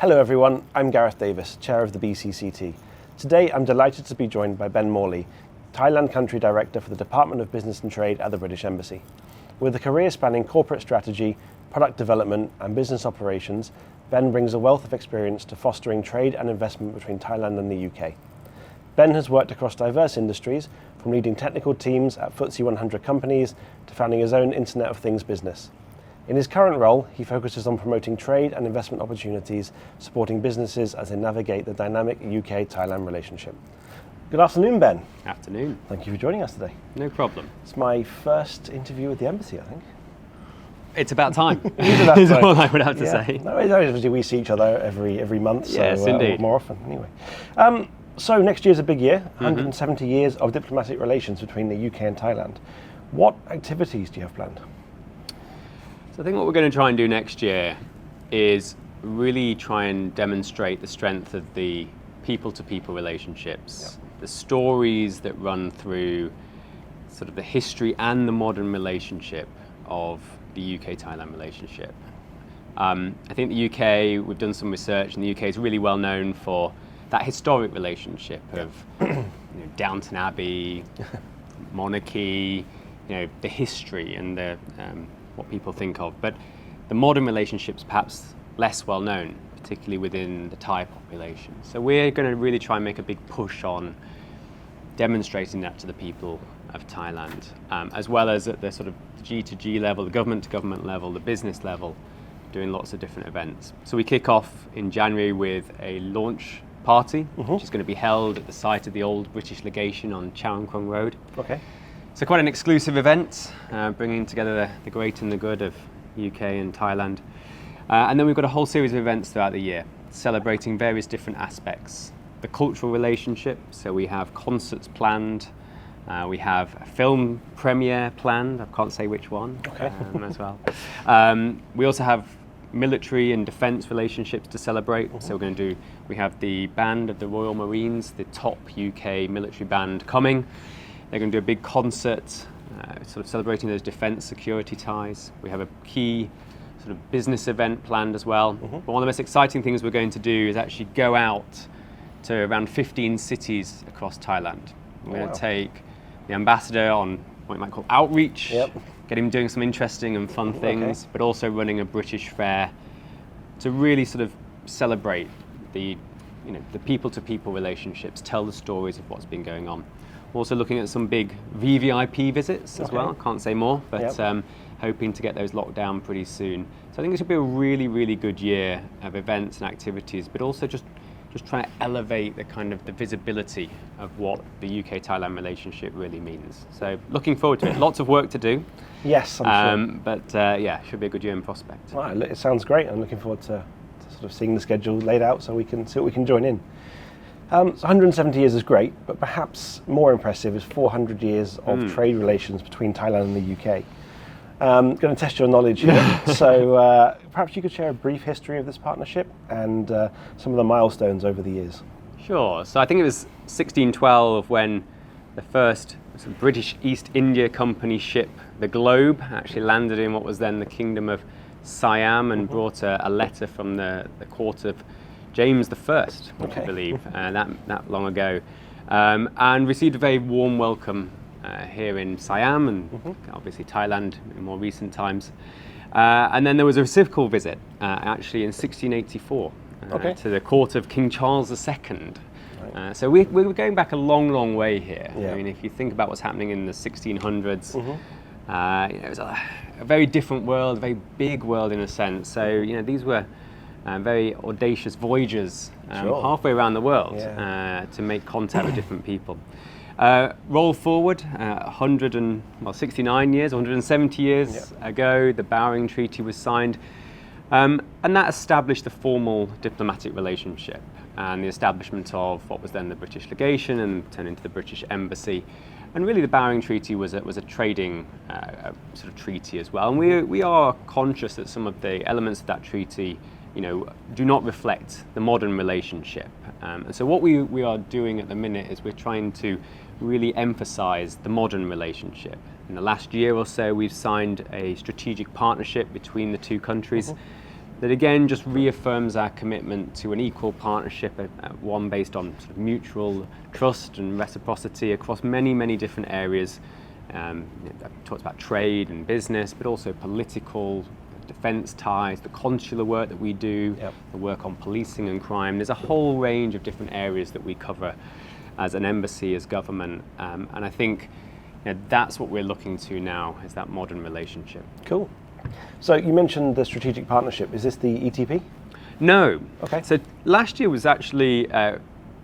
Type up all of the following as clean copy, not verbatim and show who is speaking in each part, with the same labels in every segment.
Speaker 1: Hello everyone, I'm Gareth Davies, Chair of the BCCT. Today I'm delighted to be joined by Ben Morley, Thailand Country Director for the Department of Business and Trade at the British Embassy. With a career spanning corporate strategy, product development and business operations, Ben brings a wealth of experience to fostering trade and investment between Thailand and the UK. Ben has worked across diverse industries, from leading technical teams at FTSE 100 companies to founding his own Internet of Things business. In his current role, he focuses on promoting trade and investment opportunities, supporting businesses as they navigate the dynamic UK-Thailand relationship. Good afternoon, Ben.
Speaker 2: Afternoon.
Speaker 1: Thank you for joining us today.
Speaker 2: No problem.
Speaker 1: It's my first interview with the Embassy, I think.
Speaker 2: It's about time.
Speaker 1: It is about
Speaker 2: Is
Speaker 1: time.
Speaker 2: all I would have to say.
Speaker 1: No, obviously we see each other every month, so
Speaker 2: Yes, indeed.
Speaker 1: more often anyway. So next year's a big year, 170 years of diplomatic relations between the UK and Thailand. What activities do you have planned?
Speaker 2: So I think what we're going to try and do next year is really try and demonstrate the strength of the people-to-people relationships, the stories that run through sort of the history and the modern relationship of the UK-Thailand relationship. I think the UK, we've done some research, and the UK is really well known for that historic relationship of Downton Abbey, monarchy, the history and the what people think of. But the modern relationship's perhaps less well known, particularly within the Thai population. So we're going to really try and make a big push on demonstrating that to the people of Thailand, as well as at the sort of G2G level, the government to government level, the business level, doing lots of different events. So we kick off in January with a launch party, which is going to be held at the site of the old British legation on Charing Cross Road.
Speaker 1: Okay.
Speaker 2: So quite an exclusive event, bringing together the great and the good of UK and Thailand. And then we've got a whole series of events throughout the year, celebrating various different aspects. The cultural relationship, so we have concerts planned, we have a film premiere planned, I can't say which one, as well. We also have military and defence relationships to celebrate. So we have the band of the Royal Marines, the top UK military band coming. They're going to do a big concert, sort of celebrating those defence security ties. We have a key sort of business event planned as well. But one of the most exciting things we're going to do is actually go out to around 15 cities across Thailand. We're going to take the ambassador on what you might call outreach, get him doing some interesting and fun things, but also running a British fair to really sort of celebrate the people-to-people relationships, tell the stories of what's been going on. We're also looking at some big VVIP visits as well. Can't say more, but hoping to get those locked down pretty soon. So I think it should be a really, really good year of events and activities, but also just trying to elevate the kind of the visibility of what the UK-Thailand relationship really means. So looking forward to it. Lots of work to do.
Speaker 1: Yes, I'm sure.
Speaker 2: But should be a good year in prospect.
Speaker 1: Right, it sounds great. I'm looking forward to sort of seeing the schedule laid out so we can see what we can join in. So 170 years is great, but perhaps more impressive is 400 years of trade relations between Thailand and the UK. Going to test your knowledge here. So perhaps you could share a brief history of this partnership and some of the milestones over the years.
Speaker 2: Sure. So I think it was 1612 when the first British East India Company ship, the Globe, actually landed in what was then the Kingdom of Siam and brought a letter from the court of James I, I believe, that long ago, and received a very warm welcome here in Siam and obviously Thailand in more recent times. And then there was a reciprocal visit actually in 1684 to the court of King Charles II. So we were going back a long, long way here. I mean, if you think about what's happening in the 1600s, it was a very different world, a very big world in a sense. So these were very audacious voyages halfway around the world to make contact with different people. Roll forward 169 years, 170 years ago, the Bowring Treaty was signed, and that established a formal diplomatic relationship and the establishment of what was then the British legation and turned into the British Embassy. And really the Bowring Treaty was a trading sort of treaty as well. And we are conscious that some of the elements of that treaty do not reflect the modern relationship. And so what we are doing at the minute is we're trying to really emphasize the modern relationship. In the last year or so, we've signed a strategic partnership between the two countries. that again just reaffirms our commitment to an equal partnership, one based on sort of mutual trust and reciprocity across many, many different areas. I've talked about trade and business, but also political, defence ties, the consular work that we do, the work on policing and crime. There's a whole range of different areas that we cover as an embassy, as government, and I think that's what we're looking to now, is that modern relationship.
Speaker 1: Cool. So you mentioned the strategic partnership. Is this the ETP?
Speaker 2: No.
Speaker 1: Okay.
Speaker 2: So last year was actually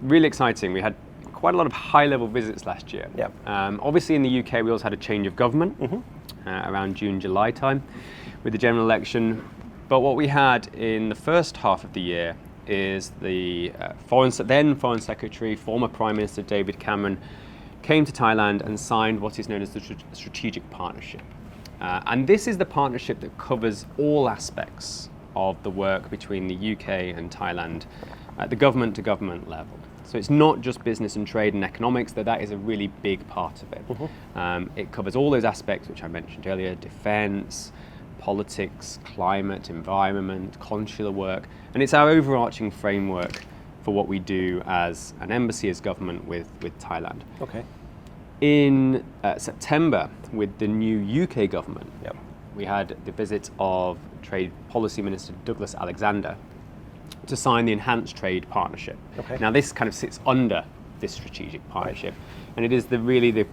Speaker 2: really exciting. We had quite a lot of high-level visits last year.
Speaker 1: Yep.
Speaker 2: Obviously in the UK we also had a change of government around June, July time with the general election. But what we had in the first half of the year is the then Foreign Secretary, former Prime Minister David Cameron, came to Thailand and signed what is known as the strategic partnership. And this is the partnership that covers all aspects of the work between the UK and Thailand at the government-to-government level. So it's not just business and trade and economics, though that is a really big part of it. It covers all those aspects which I mentioned earlier: defence, politics, climate, environment, consular work, and it's our overarching framework for what we do as an embassy, as government with Thailand.
Speaker 1: Okay.
Speaker 2: In September, with the new UK government, we had the visit of Trade Policy Minister Douglas Alexander to sign the Enhanced Trade Partnership.
Speaker 1: Okay.
Speaker 2: Now this kind of sits under this strategic partnership, and it is really the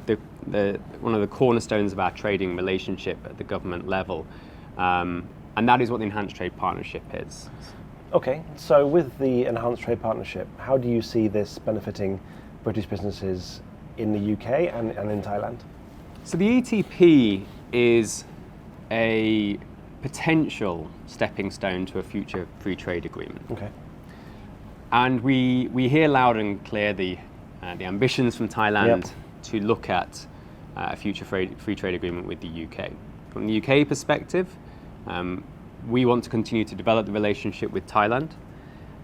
Speaker 2: one of the cornerstones of our trading relationship at the government level, and that is what the Enhanced Trade Partnership is.
Speaker 1: Okay, so with the Enhanced Trade Partnership, how do you see this benefiting British businesses in the UK and in Thailand?
Speaker 2: So the ETP is a potential stepping stone to a future free trade agreement.
Speaker 1: Okay.
Speaker 2: And we hear loud and clear the ambitions from Thailand to look at a future free trade agreement with the UK. From the UK perspective, we want to continue to develop the relationship with Thailand,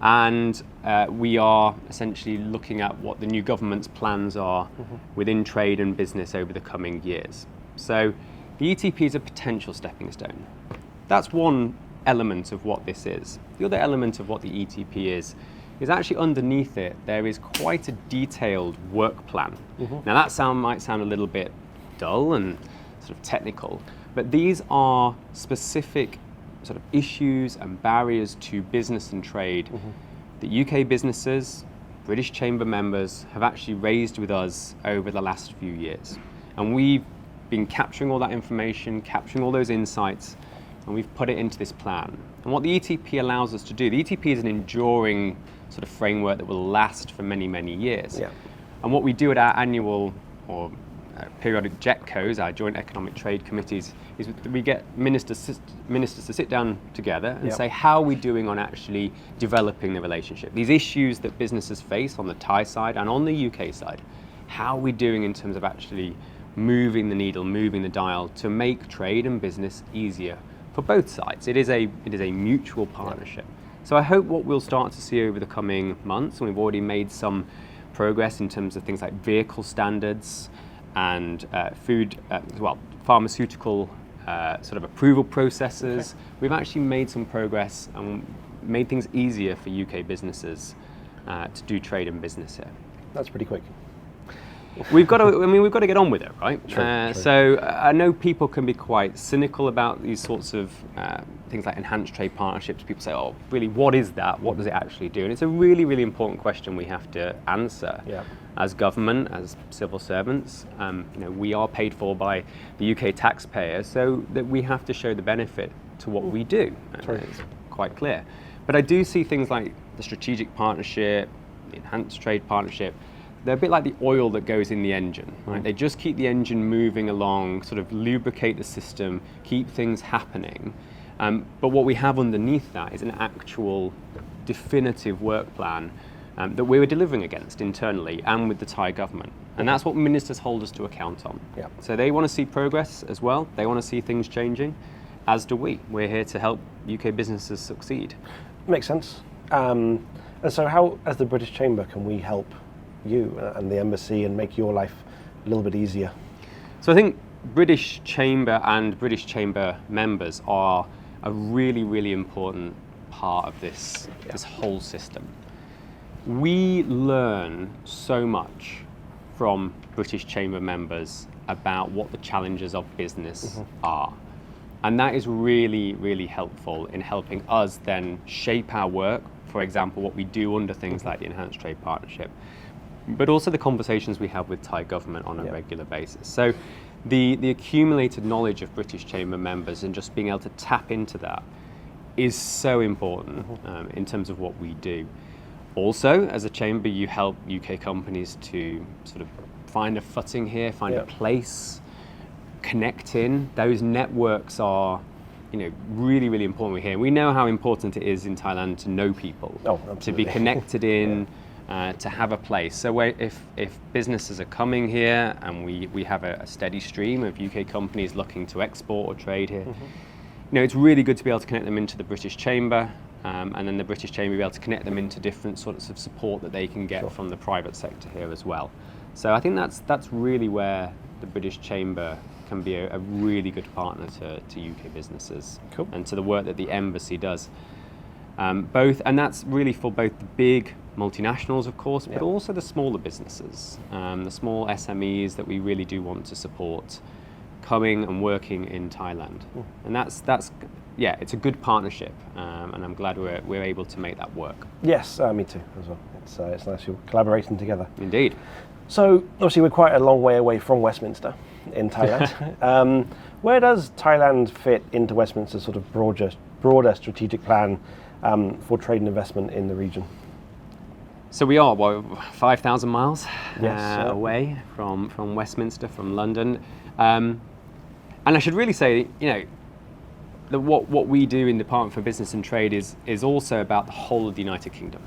Speaker 2: and we are essentially looking at what the new government's plans are within trade and business over the coming years. So the ETP is a potential stepping stone. That's one element of what this is. The other element of what the ETP is actually underneath it, there is quite a detailed work plan. Now that might sound a little bit dull and sort of technical, but these are specific sort of issues and barriers to business and trade that UK businesses, British Chamber members have actually raised with us over the last few years. And we've been capturing all that information, capturing all those insights, and we've put it into this plan. And what the ETP allows us to do, the ETP is an enduring sort of framework that will last for many, many years. Yeah. And what we do at our annual or periodic JETCOs, our Joint Economic Trade Committees, is we get ministers to sit down together and say, how are we doing on actually developing the relationship? These issues that businesses face on the Thai side and on the UK side, how are we doing in terms of actually moving the needle, moving the dial to make trade and business easier for both sides? It is a mutual partnership. So I hope what we'll start to see over the coming months, and we've already made some progress in terms of things like vehicle standards and pharmaceutical sort of approval processes. We've actually made some progress and made things easier for UK businesses to do trade and business here.
Speaker 1: That's pretty quick.
Speaker 2: We've got to get on with it, right?
Speaker 1: True.
Speaker 2: So I know people can be quite cynical about these sorts of things like enhanced trade partnerships. People say, oh, really, what is that? What does it actually do? And it's a really, really important question we have to answer as government, as civil servants. We are paid for by the UK taxpayer, so that we have to show the benefit to what we do. It's quite clear. But I do see things like the strategic partnership, the enhanced trade partnership. They're a bit like the oil that goes in the engine, right? They just keep the engine moving along, sort of lubricate the system, keep things happening. But what we have underneath that is an actual definitive work plan that we were delivering against internally and with the Thai government. And that's what ministers hold us to account on. So they want to see progress as well. They want to see things changing, as do we. We're here to help UK businesses succeed.
Speaker 1: Makes sense. And so how, as the British Chamber, can we help you and the embassy and make your life a little bit easier?
Speaker 2: So I think British Chamber and British Chamber members are a really, really important part of this whole system. We learn so much from British Chamber members about what the challenges of business are. And that is really, really helpful in helping us then shape our work, for example, what we do under things like the Enhanced Trade Partnership, but also the conversations we have with Thai government on a regular basis. So the accumulated knowledge of British Chamber members and just being able to tap into that is so important in terms of what we do. Also, as a chamber, you help UK companies to sort of find a footing here, find a place, connect in. Those networks are, really, really important here. We know how important it is in Thailand to know people, to be connected in, to have a place. So if businesses are coming here and we have a steady stream of UK companies looking to export or trade here, it's really good to be able to connect them into the British Chamber, and then the British Chamber be able to connect them into different sorts of support that they can get from the private sector here as well. So I think that's really where the British Chamber can be a really good partner to UK businesses and to the work that the embassy does. And that's really for both the big multinationals, of course, but also the smaller businesses, the small SMEs that we really do want to support coming and working in Thailand. And that's it's a good partnership, and I'm glad we're able to make that work.
Speaker 1: Yes, me too as well. It's nice you're collaborating together.
Speaker 2: Indeed.
Speaker 1: So obviously we're quite a long way away from Westminster in Thailand. Where does Thailand fit into Westminster's sort of broader strategic plan for trade and investment in the region?
Speaker 2: So we are 5,000 miles away from Westminster, from London, and I should really say, that what we do in the Department for Business and Trade is also about the whole of the United Kingdom.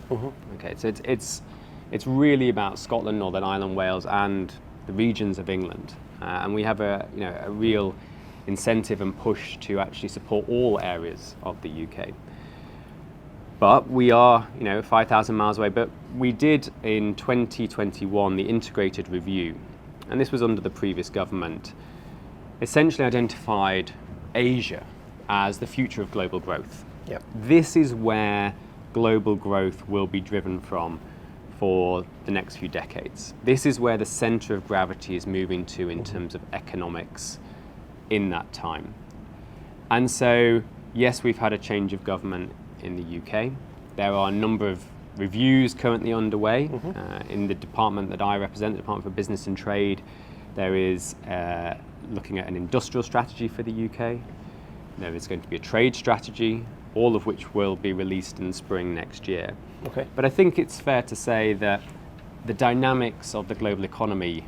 Speaker 2: Okay, so it's really about Scotland, Northern Ireland, Wales, and the regions of England, and we have a real incentive and push to actually support all areas of the UK. But we are 5,000 miles away. But we did in 2021 the integrated review, and this was under the previous government, essentially identified Asia as the future of global growth. This is where global growth will be driven from for the next few decades. This is where the center of gravity is moving to in terms of economics in that time. And so, yes, we've had a change of government in the UK. There are a number of reviews currently underway. In the department that I represent, the Department for Business and Trade, there is looking at an industrial strategy for the UK. There is going to be a trade strategy, all of which will be released in spring next year. But I think it's fair to say that the dynamics of the global economy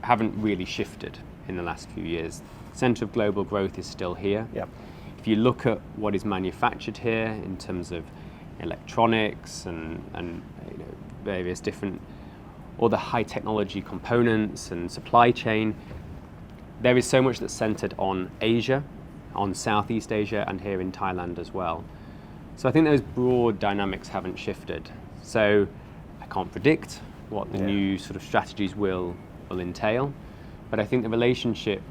Speaker 2: haven't really shifted in the last few years. The centre of global growth is still here. If you look at what is manufactured here in terms of electronics and various different other high technology components and supply chain, there is so much that's centred on Asia, on Southeast Asia, and here in Thailand as well. So I think those broad dynamics haven't shifted. So I can't predict what the new sort of strategies will entail, but I think the relationship,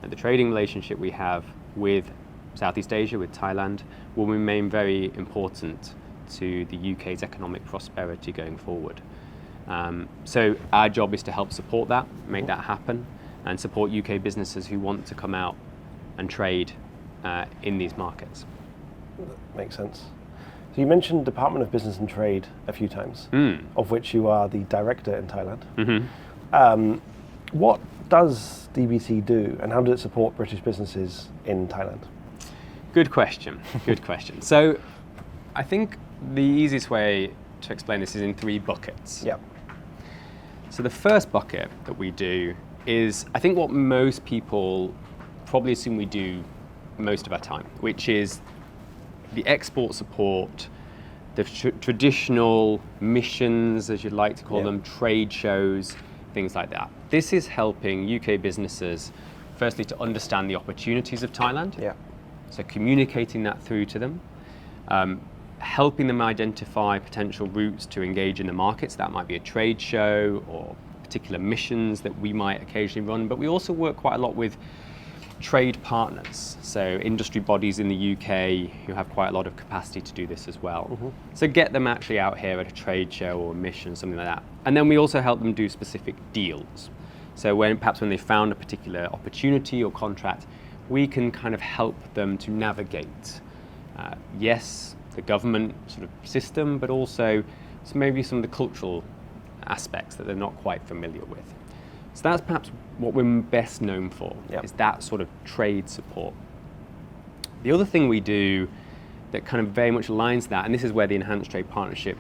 Speaker 2: the trading relationship we have with Southeast Asia, with Thailand, will remain very important to the UK's economic prosperity going forward. So our job is to help support that, make that happen, and support UK businesses who want to come out and trade in these markets.
Speaker 1: That makes sense. So you mentioned Department of Business and Trade a few times, of which you are the director in Thailand. What does DBT do, and how does it support British businesses in Thailand?
Speaker 2: Good question. Good question. So I think the easiest way to explain this is in three buckets. So the first bucket that we do is, I think, what most people probably assume we do most of our time, which is the export support, the traditional missions, as you'd like to call them, trade shows, things like that. This is helping UK businesses, firstly, to understand the opportunities of Thailand. So communicating that through to them, helping them identify potential routes to engage in the markets. That might be a trade show or particular missions that we might occasionally run, but we also work quite a lot with trade partners, so industry bodies in the UK who have quite a lot of capacity to do this as well. So get them actually out here at a trade show or a mission, something like that. And then we also help them do specific deals. So perhaps when they found a particular opportunity or contract, we can kind of help them to navigate, yes, the government sort of system, but also maybe some of the cultural aspects that they're not quite familiar with. So that's perhaps what we're best known for, is that sort of trade support. The other thing we do that kind of very much aligns to that, and this is where the Enhanced Trade Partnership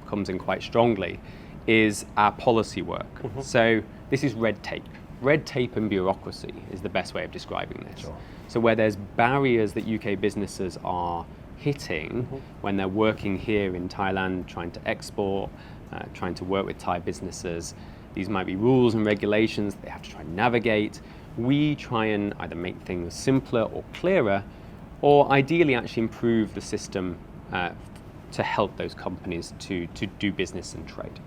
Speaker 2: comes in quite strongly, is our policy work. So this is red tape. Red tape and bureaucracy is the best way of describing this.
Speaker 1: Sure.
Speaker 2: So where there's barriers that UK businesses are hitting when they're working here in Thailand, trying to export, trying to work with Thai businesses, these might be rules and regulations that they have to try and navigate. We try and either make things simpler or clearer, or ideally actually improve the system to help those companies to do business and trade.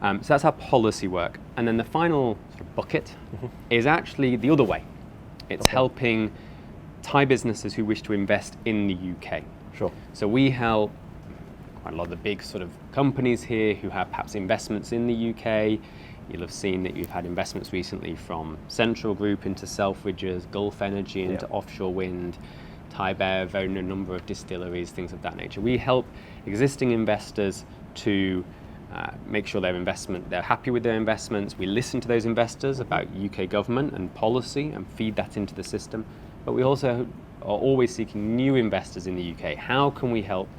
Speaker 2: So that's our policy work. And then the final sort of bucket is actually the other way. It's helping Thai businesses who wish to invest in the UK.
Speaker 1: Sure.
Speaker 2: So we help quite a lot of the big sort of companies here who have perhaps investments in the UK. You'll have seen that you've had investments recently from Central Group into Selfridges, Gulf Energy into offshore wind, Thai Bev own a number of distilleries, things of that nature. We help existing investors to make sure they're happy with their investments. We listen to those investors about UK government and policy and feed that into the system. But we also are always seeking new investors in the UK. How can we help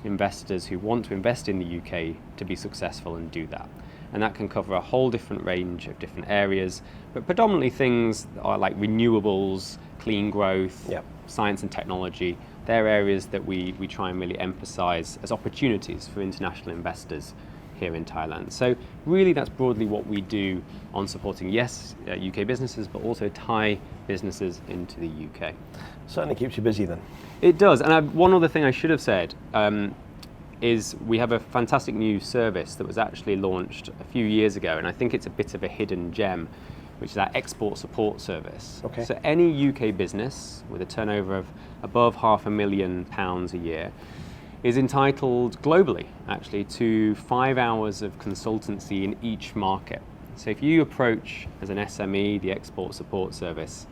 Speaker 2: investors who want to invest in the UK to be successful and do that? And that can cover a whole different range of different areas, but predominantly things are like renewables, clean growth, science and technology. They're areas that we try and really emphasize as opportunities for international investors here in Thailand. So really that's broadly what we do on supporting, UK businesses, but also Thai businesses into the UK.
Speaker 1: Certainly keeps you busy then.
Speaker 2: It does. And one other thing I should have said is we have a fantastic new service that was actually launched a few years ago, and I think it's a bit of a hidden gem, which is our export support service. So any UK business with a turnover of above £500,000 a year is entitled globally, actually, to 5 hours of consultancy in each market. So if you approach as an SME the export support service,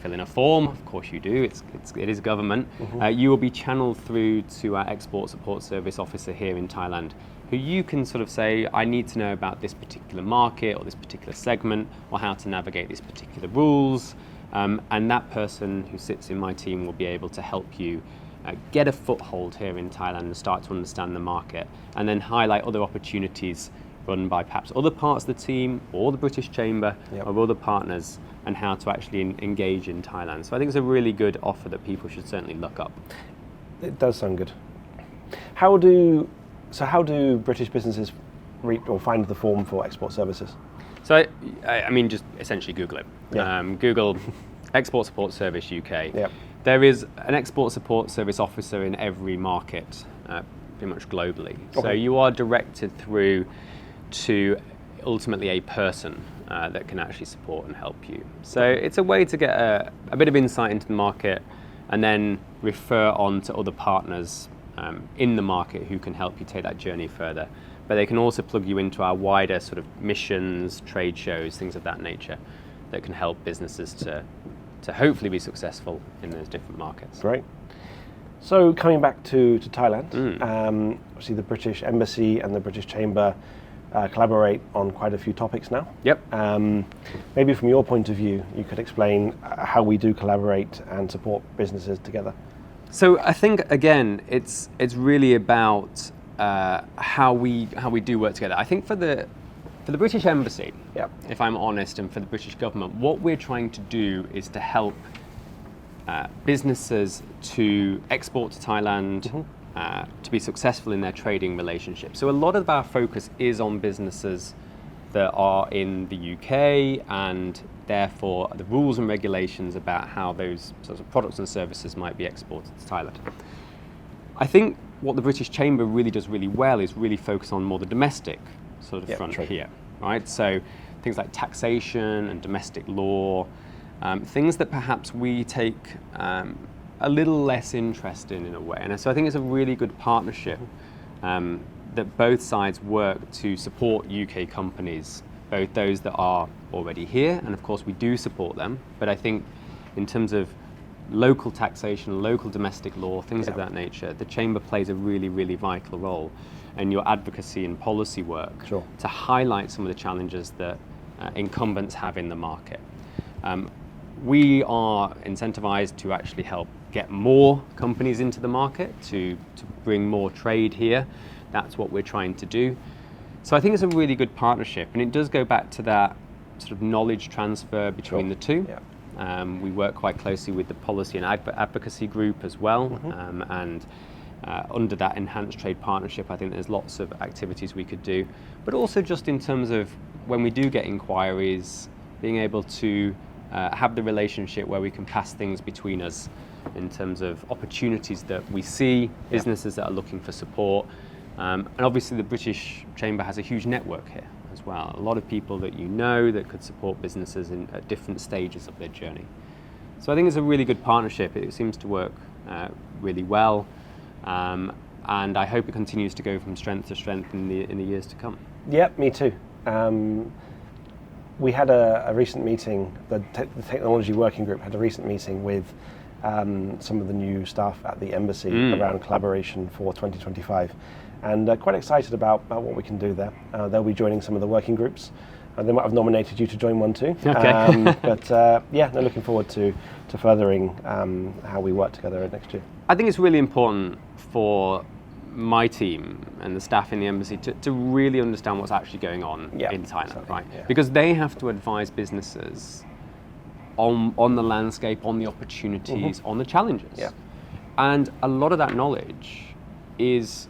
Speaker 2: fill in a form, of course you do, it is government, you will be channeled through to our export support service officer here in Thailand, who you can sort of say, I need to know about this particular market or this particular segment, or how to navigate these particular rules, and that person who sits in my team will be able to help you get a foothold here in Thailand and start to understand the market, and then highlight other opportunities run by perhaps other parts of the team or the British Chamber or other partners, and how to actually engage in Thailand. So I think it's a really good offer that people should certainly look up.
Speaker 1: It does sound good. How do British businesses read or find the form for export services?
Speaker 2: So I mean, just essentially Google it. Google Export Support Service UK. There is an export support service officer in every market, pretty much globally. So you are directed through to ultimately a person that can actually support and help you. So it's a way to get a bit of insight into the market, and then refer on to other partners in the market who can help you take that journey further. But they can also plug you into our wider sort of missions, trade shows, things of that nature, that can help businesses to hopefully be successful in those different markets.
Speaker 1: Great. So coming back to Thailand, obviously the British Embassy and the British Chamber collaborate on quite a few topics now. Maybe from your point of view, you could explain how we do collaborate and support businesses together.
Speaker 2: So I think, again, it's really about how we do work together. I think for the British Embassy, if I'm honest, and for the British government, what we're trying to do is to help businesses to export to Thailand, to be successful in their trading relationships. So a lot of our focus is on businesses that are in the UK, and therefore the rules and regulations about how those sorts of products and services might be exported to Thailand. I think what the British Chamber really does really well is really focus on more the domestic sort of front here, right? So things like taxation and domestic law, things that perhaps we take a little less interest in a way. And so I think it's a really good partnership that both sides work to support UK companies, both those that are already here, and of course we do support them, but I think in terms of local taxation, local domestic law, things of that nature, the Chamber plays a really, really vital role in your advocacy and policy work to highlight some of the challenges that incumbents have in the market. We are incentivized to actually help get more companies into the market, to bring more trade here. That's what we're trying to do. So I think it's a really good partnership, and it does go back to that sort of knowledge transfer between the two. We work quite closely with the policy and advocacy group as well, and under that enhanced trade partnership, I think there's lots of activities we could do, but also just in terms of when we do get inquiries, being able to have the relationship where we can pass things between us in terms of opportunities that we see, businesses that are looking for support, and obviously the British Chamber has a huge network here as well. A lot of people that you know that could support businesses at different stages of their journey. So I think it's a really good partnership. It seems to work really well, and I hope it continues to go from strength to strength in the years to come. Yeah,
Speaker 1: me too. We had a recent meeting, the Technology Working Group had a recent meeting with some of the new staff at the Embassy around collaboration for 2025, and quite excited about what we can do there. They'll be joining some of the working groups, and they might have nominated you to join one too. But looking forward to furthering how we work together next year.
Speaker 2: I think it's really important for my team and the staff in the Embassy to really understand what's actually going on in Thailand, right? Yeah. Because they have to advise businesses on the landscape, on the opportunities, on the challenges. Yeah. And a lot of that knowledge is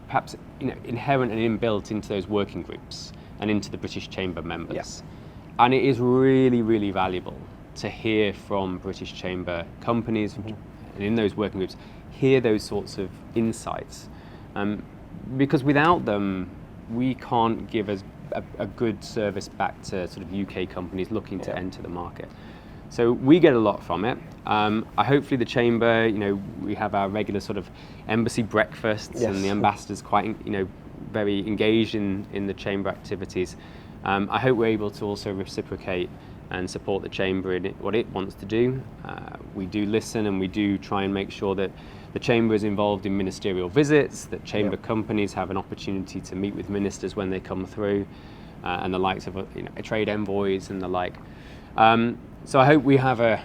Speaker 2: perhaps inherent and inbuilt into those working groups and into the British Chamber members. Yeah. And it is really, really valuable to hear from British Chamber companies and in those working groups, hear those sorts of insights, because without them we can't give a good service back to sort of UK companies looking to enter the market. So we get a lot from it. Hopefully the Chamber, we have our regular sort of embassy breakfasts, and the ambassadors quite very engaged in the Chamber activities. I hope we're able to also reciprocate and support the Chamber in what it wants to do. We do listen, and we do try and make sure that the Chamber is involved in ministerial visits, that Chamber companies have an opportunity to meet with ministers when they come through, and the likes of trade envoys and the like. So I hope we have a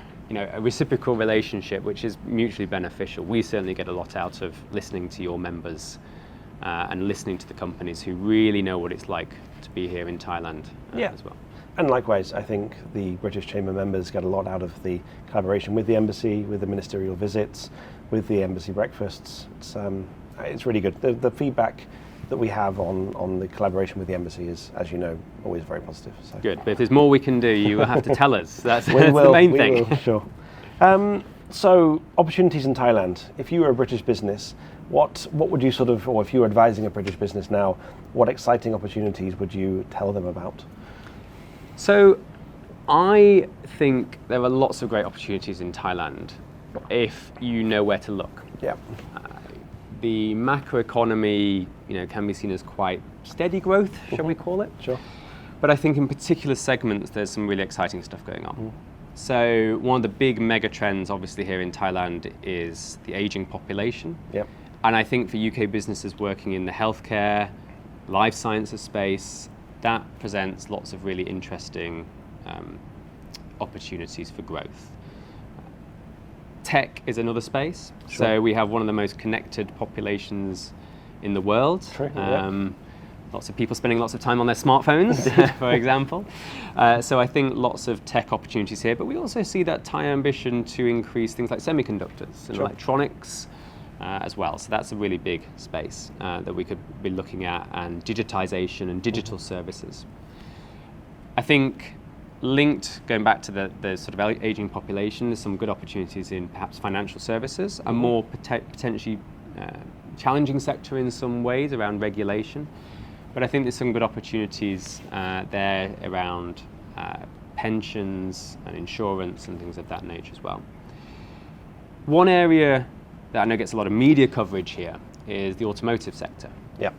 Speaker 2: reciprocal relationship which is mutually beneficial. We certainly get a lot out of listening to your members and listening to the companies who really know what it's like to be here in Thailand as well.
Speaker 1: And likewise, I think the British Chamber members get a lot out of the collaboration with the Embassy, with the ministerial visits, with the Embassy breakfasts. It's really good. The feedback that we have on the collaboration with the Embassy is, as you know, always very positive. So.
Speaker 2: Good, but if there's more we can do, you will have to tell us. That's the main thing.
Speaker 1: Will, sure. So, opportunities in Thailand. If you were a British business, what would you or if you were advising a British business now, what exciting opportunities would you tell them about?
Speaker 2: So I think there are lots of great opportunities in Thailand if you know where to look.
Speaker 1: Yeah.
Speaker 2: The macroeconomy, can be seen as quite steady growth, shall we call it?
Speaker 1: Sure.
Speaker 2: But I think in particular segments, there's some really exciting stuff going on. So one of the big mega trends, obviously, here in Thailand is the aging population.
Speaker 1: Yep.
Speaker 2: And I think for UK businesses working in the healthcare, life sciences space, that presents lots of really interesting opportunities for growth. Tech is another space. Sure. So we have one of the most connected populations in the world.
Speaker 1: True,
Speaker 2: Lots of people spending lots of time on their smartphones, for example. So I think lots of tech opportunities here, but we also see that Thai ambition to increase things like semiconductors and electronics as well. So that's a really big space that we could be looking at, and digitization and digital services. I think linked, going back to the sort of aging population, there's some good opportunities in perhaps financial services, a more potentially challenging sector in some ways around regulation. But I think there's some good opportunities there around pensions and insurance and things of that nature as well. One area that I know gets a lot of media coverage here is the automotive sector.
Speaker 1: Yeah.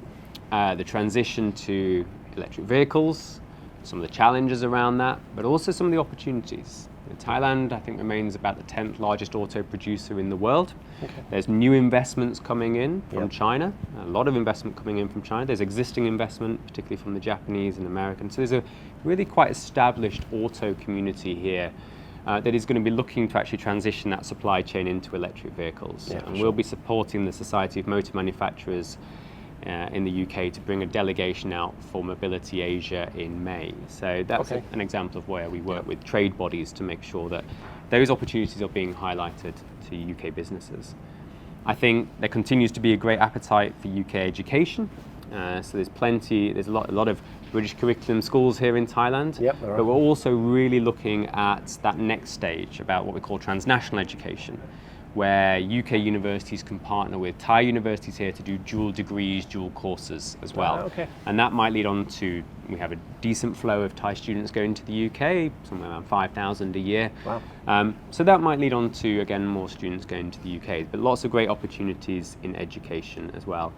Speaker 2: The transition to electric vehicles, some of the challenges around that, but also some of the opportunities. Thailand, I think, remains about the 10th largest auto producer in the world.
Speaker 1: Okay.
Speaker 2: There's new investments coming in from
Speaker 1: Yep.
Speaker 2: China, a lot of investment coming in from China. There's existing investment, particularly from the Japanese and Americans. So there's a really quite established auto community here that is going to be looking to actually transition that supply chain into electric vehicles.
Speaker 1: Yeah,
Speaker 2: And
Speaker 1: sure.
Speaker 2: we'll be supporting the Society of Motor Manufacturers in the UK to bring a delegation out for Mobility Asia in May. So that's
Speaker 1: Okay.
Speaker 2: an example of where we work with trade bodies to make sure that those opportunities are being highlighted to UK businesses. I think there continues to be a great appetite for UK education. So there's a lot of British curriculum schools here in Thailand.
Speaker 1: Yep, there are.
Speaker 2: But we're also really looking at that next stage about what we call transnational education, where UK universities can partner with Thai universities here to do dual degrees, dual courses as well.
Speaker 1: Ah, okay.
Speaker 2: And that might lead on to, we have a decent flow of Thai students going to the UK, somewhere around 5,000 a year.
Speaker 1: Wow.
Speaker 2: So that might lead on to, again, more students going to the UK, but lots of great opportunities in education as well.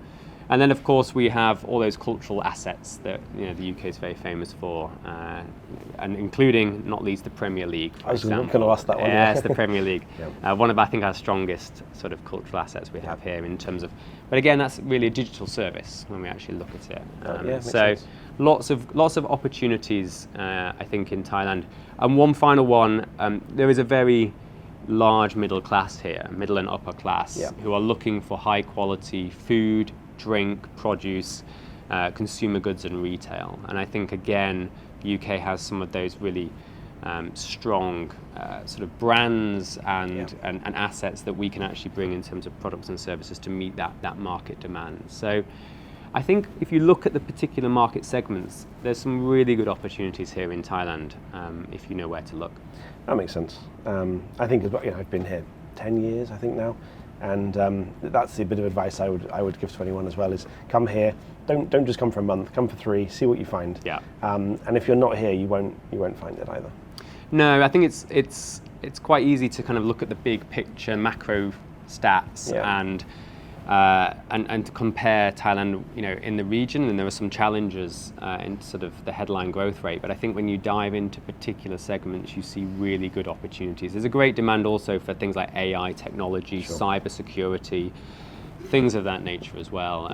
Speaker 2: And then, of course, we have all those cultural assets that the UK is very famous for, and including, not least, the Premier League, for
Speaker 1: I was
Speaker 2: example.
Speaker 1: going to ask that one.
Speaker 2: Yes, the Premier League.
Speaker 1: Yep.
Speaker 2: One of, I think, our strongest sort of cultural assets we have here in terms of, but again, that's really a digital service when we actually look at it.
Speaker 1: Makes
Speaker 2: So
Speaker 1: sense.
Speaker 2: lots of opportunities, I think, in Thailand. And one final one, there is a very large middle class here, middle and upper class,
Speaker 1: Yeah.
Speaker 2: who are looking for high quality food, drink, produce, consumer goods and retail. And I think, again, the UK has some of those really strong sort of brands and assets that we can actually bring in terms of products and services to meet that market demand. So I think if you look at the particular market segments, there's some really good opportunities here in Thailand if you know where to look.
Speaker 1: That makes sense. I think I've been here 10 years, I think now, and that's the bit of advice I would give to anyone as well: is come here. Don't just come for a month. Come for 3. See what you find.
Speaker 2: Yeah.
Speaker 1: And if you're not here, you won't find it either.
Speaker 2: No, I think it's quite easy to kind of look at the big picture, macro stats, and to compare Thailand, in the region, and there are some challenges in sort of the headline growth rate. But I think when you dive into particular segments, you see really good opportunities. There's a great demand also for things like AI technology,
Speaker 1: Sure.
Speaker 2: cyber security, things of that nature as well,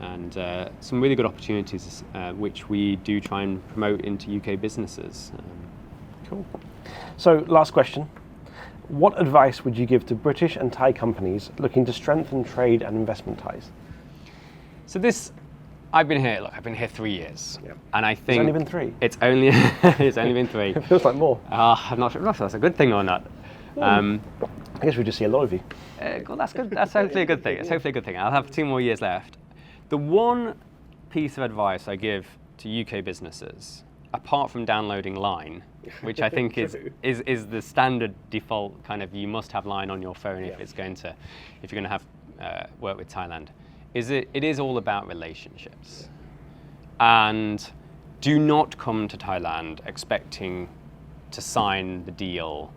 Speaker 2: and some really good opportunities which we do try and promote into UK businesses.
Speaker 1: Cool. So, last question. What advice would you give to British and Thai companies looking to strengthen trade and investment ties?
Speaker 2: So I've been here 3 years, and I think
Speaker 1: It's only been 3.
Speaker 2: It's only been 3.
Speaker 1: It feels like more.
Speaker 2: I'm not sure if that's a good thing or not.
Speaker 1: I guess we just see a lot of you.
Speaker 2: Well, that's good. That's hopefully a good thing. It's hopefully a good thing. I'll have 2 more years left. The one piece of advice I give to UK businesses, apart from downloading Line, which I think is the standard default kind of, you must have Line on your phone if you're going to have work with Thailand, is it is all about relationships. And do not come to Thailand expecting to sign the deal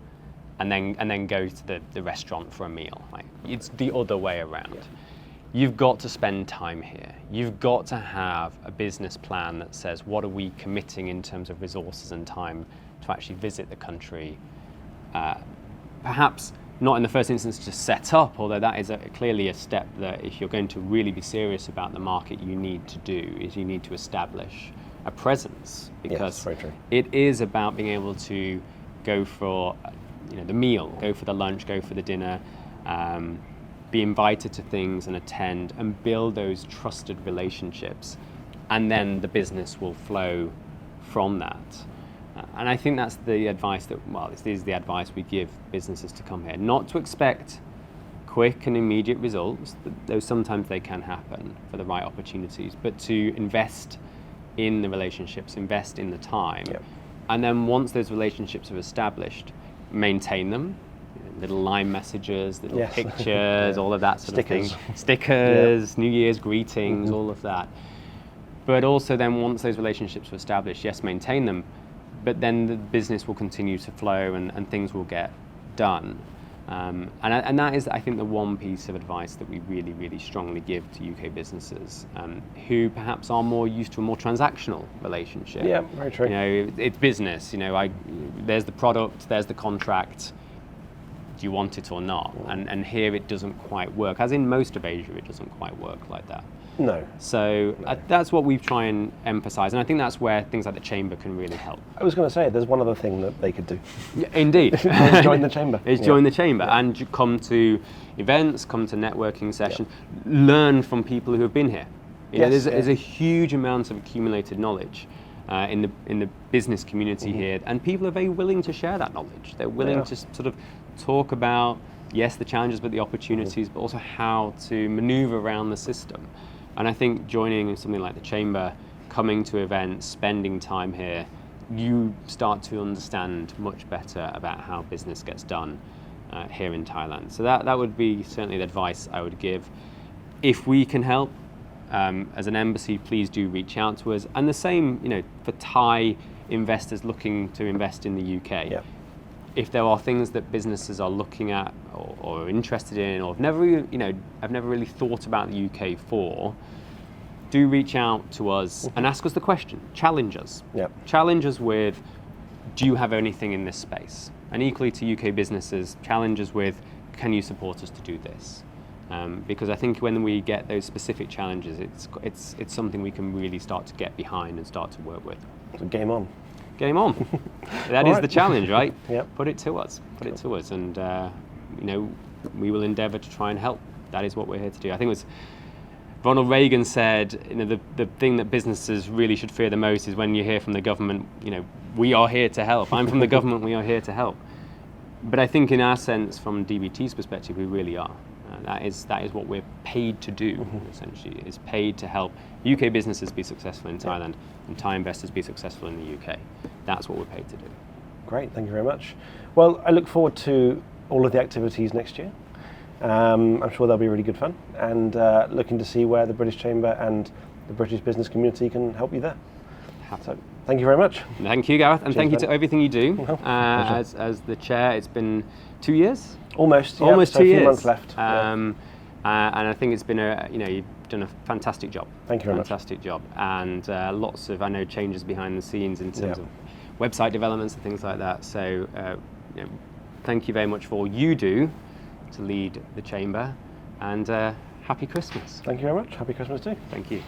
Speaker 2: and then go to the restaurant for a meal. Like, it's the other way around. Yeah. You've got to spend time here. You've got to have a business plan that says, what are we committing in terms of resources and time to actually visit the country? Perhaps not in the first instance to set up, although that is clearly a step that if you're going to really be serious about the market, you need to do, is you need to establish a presence, because it is about being able to go for the meal, go for the lunch, go for the dinner, be invited to things and attend and build those trusted relationships, and then the business will flow from that. And I think that's the advice this is the advice we give businesses to come here. Not to expect quick and immediate results, though sometimes they can happen for the right opportunities, but to invest in the relationships, invest in the time, and then once those relationships are established, maintain them. Little line messages, little pictures, all of that sort of thing. Stickers, New Year's greetings, all of that. But also then once those relationships are established, yes, maintain them, but then the business will continue to flow and things will get done. And that is, I think, the one piece of advice that we really, really strongly give to UK businesses who perhaps are more used to a more transactional relationship.
Speaker 1: Yeah, very true.
Speaker 2: You know, it's business. You know, there's the product, there's the contract. Do you want it or not? And here it doesn't quite work. As in most of Asia, it doesn't quite work like that.
Speaker 1: No.
Speaker 2: So that's what we try and emphasise, and I think that's where things like the Chamber can really help.
Speaker 1: I was going to say, there's one other thing that they could do.
Speaker 2: Yeah, indeed.
Speaker 1: Is join the Chamber.
Speaker 2: Is join the Chamber and come to events, come to networking sessions, learn from people who have been here. You know, there's a huge amount of accumulated knowledge in the business community here, and people are very willing to share that knowledge. They're willing to sort of talk about, yes, the challenges, but the opportunities, but also how to manoeuvre around the system. And I think joining something like the Chamber, coming to events, spending time here, you start to understand much better about how business gets done here in Thailand. So that would be certainly the advice I would give. If we can help, as an embassy, please do reach out to us. And the same, you know, for Thai investors looking to invest in the UK.
Speaker 1: Yeah.
Speaker 2: If there are things that businesses are looking at or are interested in, or have never really thought about the UK for, do reach out to us and ask us the question. Challenge us.
Speaker 1: Yep.
Speaker 2: Challenge us with, do you have anything in this space? And equally to UK businesses, challenge us with, can you support us to do this? Because I think when we get those specific challenges, it's something we can really start to get behind and start to work with.
Speaker 1: So game on.
Speaker 2: Game on. That is the challenge, right?
Speaker 1: Yep.
Speaker 2: Put it to us. Put it to us, and you know, we will endeavour to try and help. That is what we're here to do. I think it was Ronald Reagan said, you know, the thing that businesses really should fear the most is when you hear from the government, you know, we are here to help. I'm from the government. We are here to help. But I think, in our sense, from DBT's perspective, we really are. That is what we're paid to do, essentially, is paid to help UK businesses be successful in Thailand and Thai investors be successful in the UK. That's what we're paid to do.
Speaker 1: Great, thank you very much. Well, I look forward to all of the activities next year. I'm sure they'll be really good fun, and looking to see where the British Chamber and the British business community can help you there. So, thank you very much.
Speaker 2: Thank you, Gareth, and
Speaker 1: Cheers,
Speaker 2: thank you
Speaker 1: Ben.
Speaker 2: to everything you do. As the chair, it's been 2 years.
Speaker 1: Almost.
Speaker 2: Almost
Speaker 1: so
Speaker 2: 2
Speaker 1: a
Speaker 2: years.
Speaker 1: few months left.
Speaker 2: And I think it's been you've done a fantastic job.
Speaker 1: Thank you very much.
Speaker 2: Fantastic job, and lots of, I know, changes behind the scenes in terms of website developments and things like that. So you know, thank you very much for all you do to lead the Chamber, and happy Christmas.
Speaker 1: Thank you very much. Happy Christmas too.
Speaker 2: Thank you.